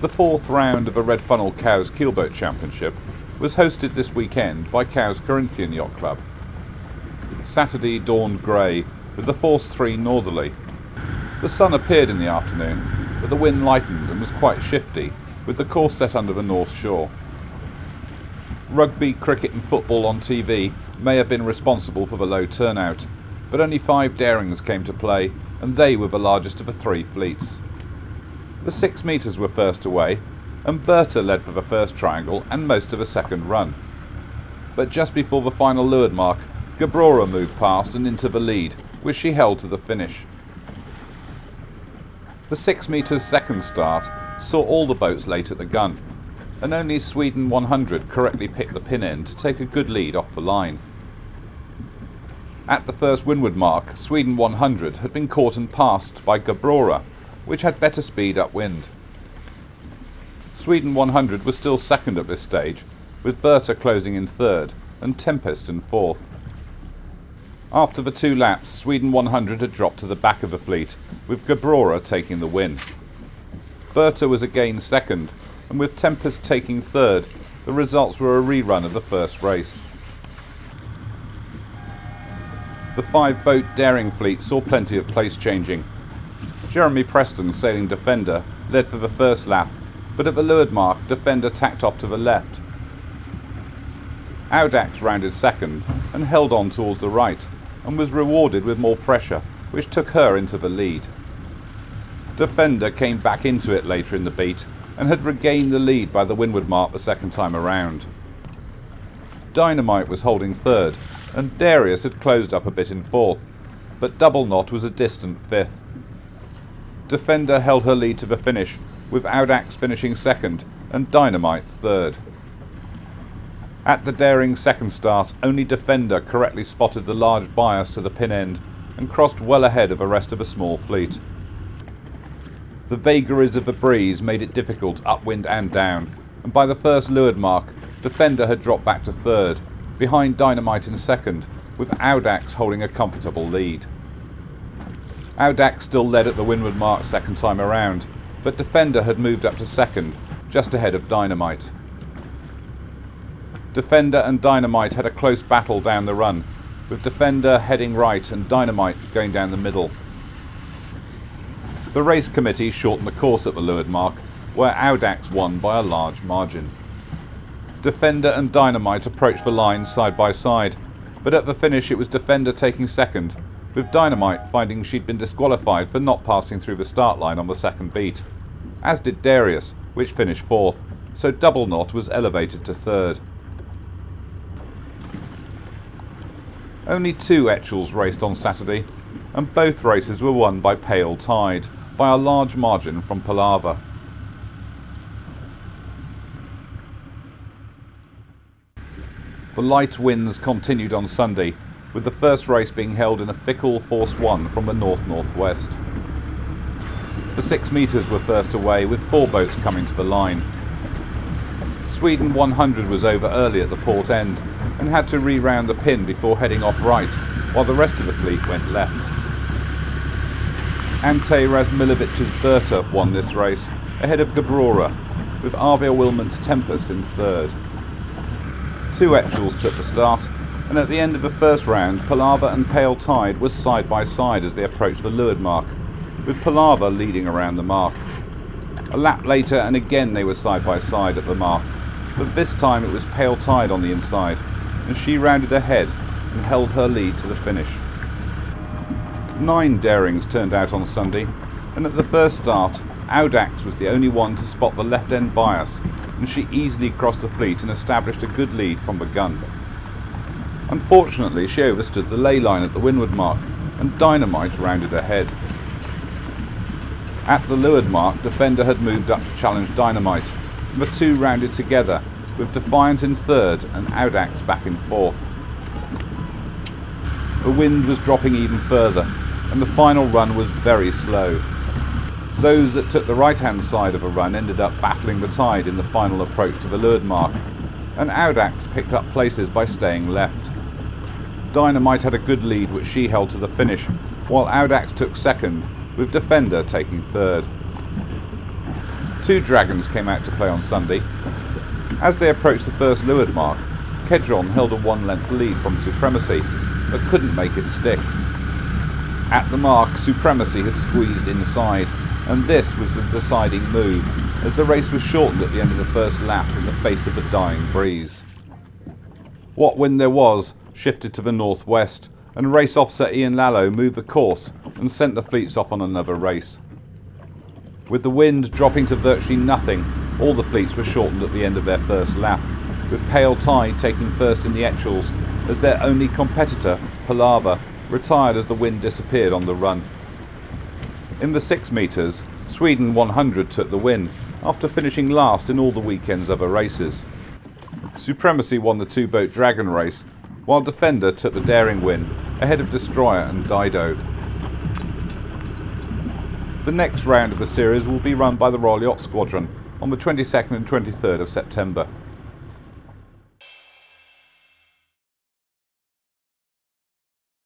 The fourth round of the Funnel Cowes Keelboat Championship was hosted this weekend by Cowes Corinthian Yacht Club. Saturday dawned grey with the force 3 northerly. The sun appeared in the afternoon, but the wind lightened and was quite shifty, with the course set under the north shore. Rugby, cricket and football on TV may have been responsible for the low turnout, but only 5 Darings came to play, and they were the largest of the 3 fleets. The 6 metres were first away, and Berta led for the first triangle and most of the second run. But just before the final leeward mark, Gabrora moved past and into the lead, which she held to the finish. The 6 metres second start saw all the boats late at the gun, and only Sweden 100 correctly picked the pin end to take a good lead off the line. At the first windward mark, Sweden 100 had been caught and passed by Gabrora, which had better speed upwind. Sweden 100 was still second at this stage, with Berta closing in third and Tempest in fourth. After the 2 laps, Sweden 100 had dropped to the back of the fleet, with Gabrora taking the win. Berta was again second, and with Tempest taking third, the results were a rerun of the first race. The 5-boat Daring fleet saw plenty of place changing. Jeremy Preston, sailing Defender, led for the first lap, but at the leeward mark, Defender tacked off to the left. Audax rounded second and held on towards the right, and was rewarded with more pressure, which took her into the lead. Defender came back into it later in the beat and had regained the lead by the windward mark the second time around. Dynamite was holding third, and Darius had closed up a bit in fourth, but Double Knot was a distant fifth. Defender held her lead to the finish, with Audax finishing second and Dynamite third. At the Daring second start, only Defender correctly spotted the large bias to the pin end and crossed well ahead of the rest of a small fleet. The vagaries of the breeze made it difficult upwind and down, and by the first leeward mark, Defender had dropped back to third, behind Dynamite in second, with Audax holding a comfortable lead. Audax still led at the windward mark second time around, but Defender had moved up to second, just ahead of Dynamite. Defender and Dynamite had a close battle down the run, with Defender heading right and Dynamite going down the middle. The race committee shortened the course at the leeward mark, where Audax won by a large margin. Defender and Dynamite approached the line side by side, but at the finish it was Defender taking second, with Dynamite finding she'd been disqualified for not passing through the start line on the second beat, as did Darius, which finished fourth, so Double Knot was elevated to third. Only 2 Etchells raced on Saturday, and both races were won by Pale Tide, by a large margin from Palaver. The light winds continued on Sunday, with the first race being held in a fickle force 1 from the north-northwest. The 6 metres were first away, with 4 boats coming to the line. Sweden 100 was over early at the port end and had to re-round the pin before heading off right, while the rest of the fleet went left. Ante Razmilovic's Berta won this race, ahead of Gabrora, with Arvia Wilmot's Tempest in third. 2 Etchells took the start, and at the end of the first round, Palaver and Pale Tide were side by side as they approached the leeward mark, with Palaver leading around the mark. A lap later, and again they were side by side at the mark, but this time it was Pale Tide on the inside, and she rounded ahead and held her lead to the finish. 9 Darings turned out on Sunday, and at the first start, Audax was the only one to spot the left end bias, and she easily crossed the fleet and established a good lead from the gun. Unfortunately, she overstood the ley line at the windward mark, and Dynamite rounded ahead. At the leeward mark, Defender had moved up to challenge Dynamite, and the 2 rounded together, with Defiant in third and Audax back in fourth. The wind was dropping even further, and the final run was very slow. Those that took the right-hand side of a run ended up battling the tide in the final approach to the leeward mark, and Audax picked up places by staying left. Dynamite had a good lead which she held to the finish, while Audax took second, with Defender taking third. Two dragons came out to play on Sunday. As they approached the first leeward mark, Kedron held a 1-length lead from Supremacy, but couldn't make it stick. At the mark, Supremacy had squeezed inside, and this was the deciding move, as the race was shortened at the end of the first lap in the face of a dying breeze. What wind there was shifted to the northwest, and race officer Ian Lallo moved the course and sent the fleets off on another race. With the wind dropping to virtually nothing, all the fleets were shortened at the end of their first lap, with Pale Tide taking first in the Etchels, as their only competitor, Palava, retired as the wind disappeared on the run. In the 6 metres, Sweden 100 took the win, after finishing last in all the weekend's other races. Supremacy won the 2-boat Dragon race, while Defender took the daring win, ahead of Destroyer and Dido. The next round of the series will be run by the Royal Yacht Squadron on the 22nd and 23rd of September.